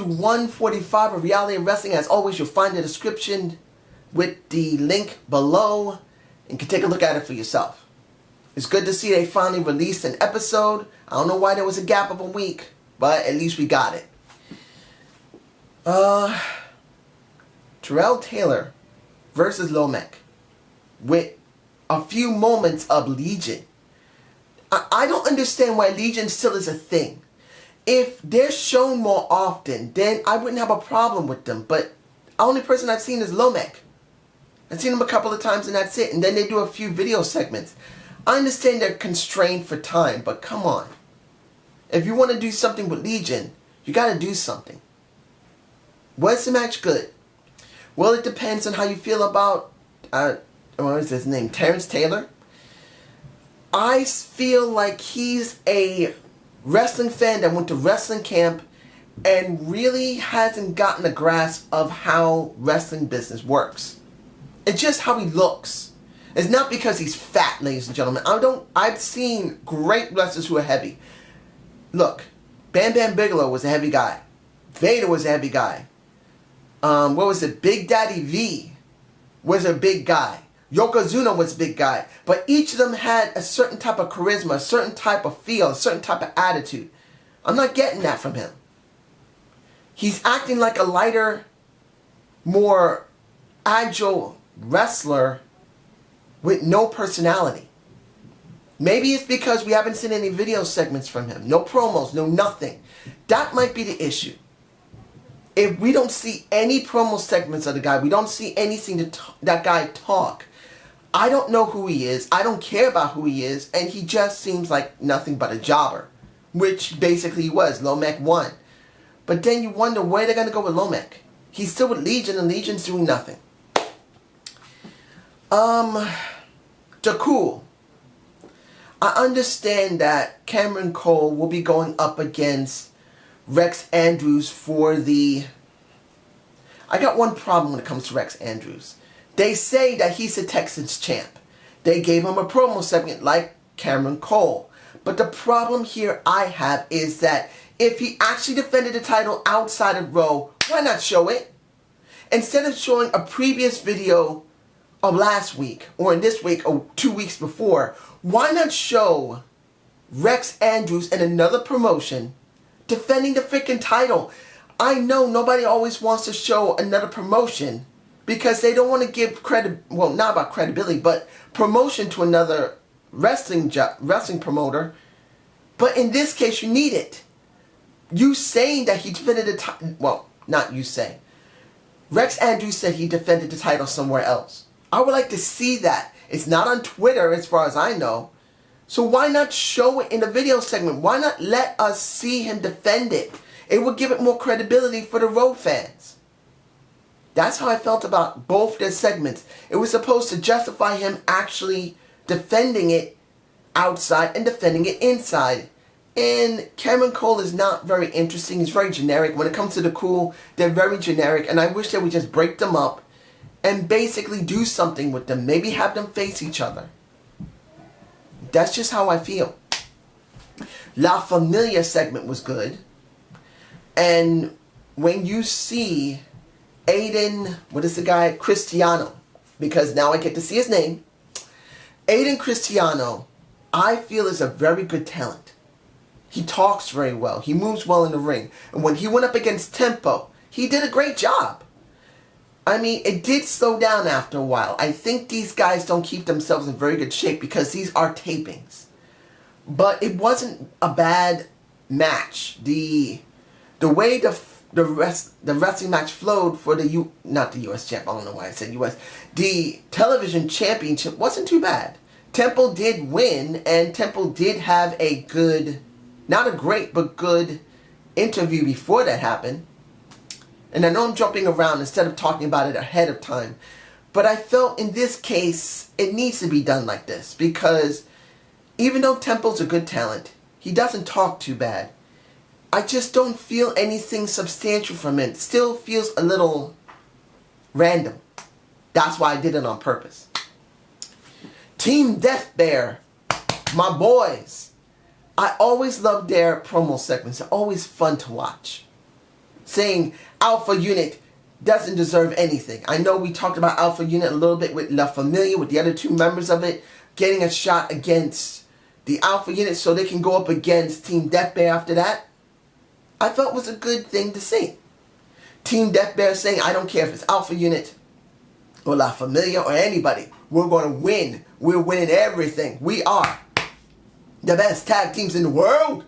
issue 145 of Reality of Wrestling. As always, you'll find the description with the link below, and you can take a look at it for yourself. It's good to see they finally released an episode. I don't know why there was a gap of a week, but at least we got it. Terrell Taylor versus Lomac with a few moments of Legion. I don't understand why Legion still is a thing. If they're shown more often, then I wouldn't have a problem with them. But the only person I've seen is Lomac. I've seen him a couple of times and that's it. And then they do a few video segments. I understand they're constrained for time, but come on. If you want to do something with Legion, you got to do something. Was the match good? Well, it depends on how you feel about, what is his name, Terrence Taylor. I feel like he's a wrestling fan that went to wrestling camp and really hasn't gotten a grasp of how wrestling business works. It's just how he looks. It's not because he's fat, ladies and gentlemen. I've seen great wrestlers who are heavy. Look, Bam Bam Bigelow was a heavy guy. Vader was a heavy guy. What was it? Big Daddy V was a big guy. Yokozuna was a big guy. But each of them had a certain type of charisma, a certain type of feel, a certain type of attitude. I'm not getting that from him. He's acting like a lighter, more agile wrestler with no personality. Maybe it's because we haven't seen any video segments from him. No promos, no nothing. That might be the issue. If we don't see any promo segments of the guy, we don't see anything that guy talk, I don't know who he is, I don't care about who he is, and he just seems like nothing but a jobber. Which basically he was. Lomac won. But then you wonder where they're going to go with Lomac. He's still with Legion, and Legion's doing nothing. Cool. I understand that Cameron Cole will be going up against Rex Andrews for the... I got one problem when it comes to Rex Andrews. They say that he's the Texans champ. They gave him a promo segment like Cameron Cole. But the problem here I have is that if he actually defended the title outside of Raw, why not show it? Instead of showing a previous video of last week, or in this week, or 2 weeks before, why not show Rex Andrews in another promotion defending the freaking title? I know nobody always wants to show another promotion because they don't want to give well, not about credibility, but promotion to another wrestling promoter. But in this case, you need it. You saying that he defended the title, well, not you saying. Rex Andrews said he defended the title somewhere else. I would like to see that. It's not on Twitter as far as I know. So why not show it in the video segment? Why not let us see him defend it? It would give it more credibility for the Raw fans. That's how I felt about both their segments. It was supposed to justify him actually defending it outside and defending it inside. And Cameron Cole is not very interesting. He's very generic. When it comes to the Cool, they're very generic. And I wish they would just break them up and basically do something with them. Maybe have them face each other. That's just how I feel. La Familia segment was good. And when you see Aiden, what is the guy? Cristiano. Because now I get to see his name. Aiden Cristiano, I feel is a very good talent. He talks very well. He moves well in the ring. And when he went up against Tempo, he did a great job. I mean, it did slow down after a while. I think these guys don't keep themselves in very good shape because these are tapings. But it wasn't a bad match. The way the wrestling match flowed for the not the US champ, I don't know why I said US. The television championship wasn't too bad. Temple did win, and Temple did have a good, not a great, but good interview before that happened. And I know I'm jumping around instead of talking about it ahead of time. But I felt in this case, it needs to be done like this. Because even though Temple's a good talent, he doesn't talk too bad. I just don't feel anything substantial from it. It still feels a little random. That's why I did it on purpose. Team Death Bear, my boys. I always love their promo segments. They're always fun to watch. saying Alpha Unit doesn't deserve anything. I know we talked about Alpha Unit a little bit with La Familia, with the other two members of it, getting a shot against the Alpha Unit so they can go up against Team Death Bear after that. I thought it was a good thing to see. Team Death Bear saying, I don't care if it's Alpha Unit or La Familia or anybody. We're going to win. We're winning everything. We are the best tag teams in the world.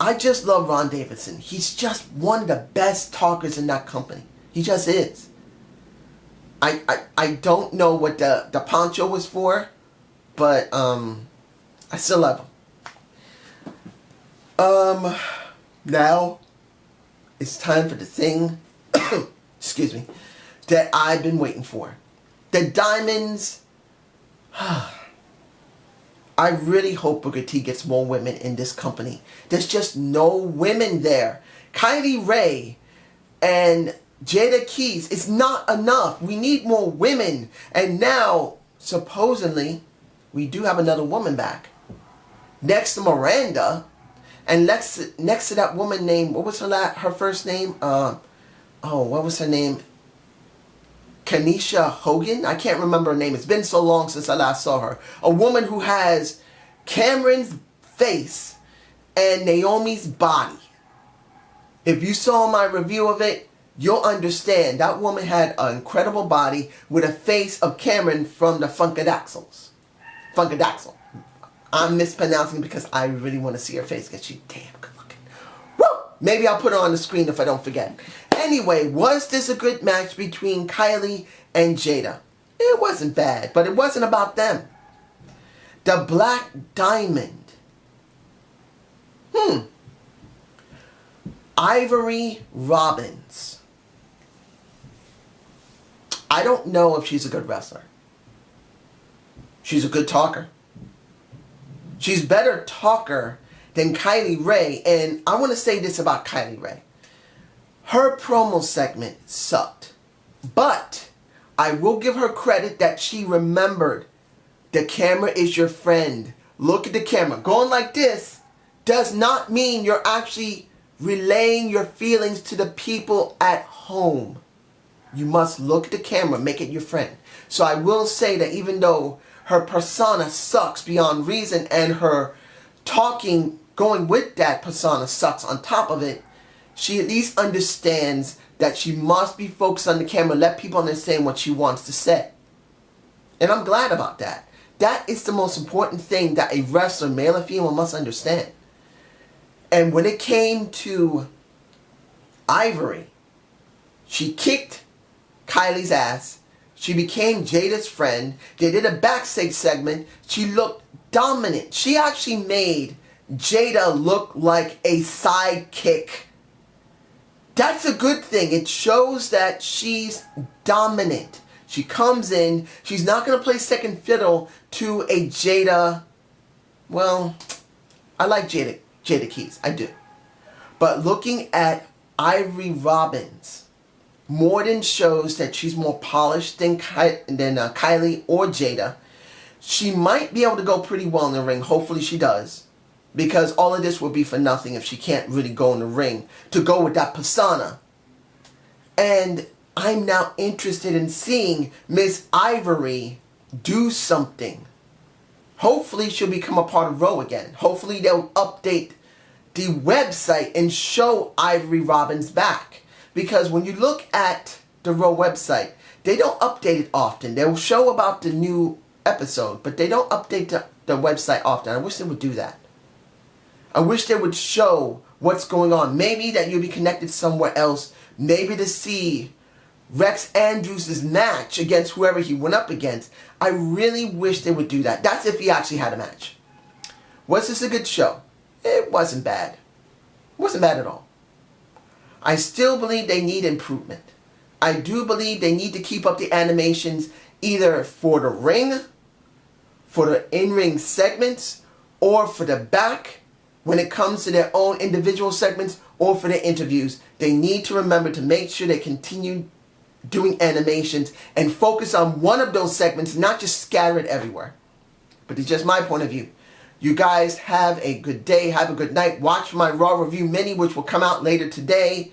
I just love Mon Davison. He's just one of the best talkers in that company. He just is. I don't know what the poncho was for, but I still love him. Now it's time for the thing, excuse me, that I've been waiting for. The Diamonds. I really hope Booker T gets more women in this company. There's just no women there. Kylie Rae and Jada Keys is not enough. We need more women. And now, supposedly, we do have another woman back. Next to Miranda, and next to that woman named, what was her first name? What was her name? Kenisha Hogan? I can't remember her name. It's been so long since I last saw her. A woman who has Cameron's face and Naomi's body. If you saw my review of it, you'll understand. That woman had an incredible body with a face of Cameron from the Funkadaxels. Funkadaxel. I'm mispronouncing because I really want to see her face because she's damn good looking. Woo! Maybe I'll put her on the screen if I don't forget. Anyway, was this a good match between Kylie and Jada? It wasn't bad, but it wasn't about them. The Black Diamond. Ivory Robins. I don't know if she's a good wrestler. She's a good talker. She's a better talker than Kylie Rae, and I want to say this about Kylie Rae. Her promo segment sucked, but I will give her credit that she remembered the camera is your friend. Look at the camera. Going like this does not mean you're actually relaying your feelings to the people at home. You must look at the camera, make it your friend. So I will say that even though her persona sucks beyond reason and her talking going with that persona sucks on top of it, she at least understands that she must be focused on the camera, let people understand what she wants to say. And I'm glad about that. That is the most important thing that a wrestler, male or female, must understand. And when it came to Ivory, she kicked Kylie's ass. She became Jada's friend. They did a backstage segment. She looked dominant. She actually made Jada look like a sidekick. That's a good thing. It shows that she's dominant. She comes in. She's not going to play second fiddle to a Jada. Well, I like Jada Keys. I do. But looking at Ivory Robins more than shows that she's more polished than Kylie or Jada. She might be able to go pretty well in the ring. Hopefully she does. Because all of this will be for nothing if she can't really go in the ring to go with that persona. And I'm now interested in seeing Miss Ivory do something. Hopefully she'll become a part of Raw again. Hopefully they'll update the website and show Ivory Robins back. Because when you look at the Raw website, they don't update it often. They'll show about the new episode, but they don't update the website often. I wish they would do that. I wish they would show what's going on. Maybe that you'll be connected somewhere else. Maybe to see Rex Andrews' match against whoever he went up against. I really wish they would do that. That's if he actually had a match. Was this a good show? It wasn't bad. It wasn't bad at all. I still believe they need improvement. I do believe they need to keep up the animations either for the ring, for the in-ring segments, or for the back when it comes to their own individual segments, or for their interviews. They need to remember to make sure they continue doing animations and focus on one of those segments, not just scatter it everywhere. But it's just my point of view. You guys have a good day. Have a good night. Watch my Raw Review Mini, which will come out later today.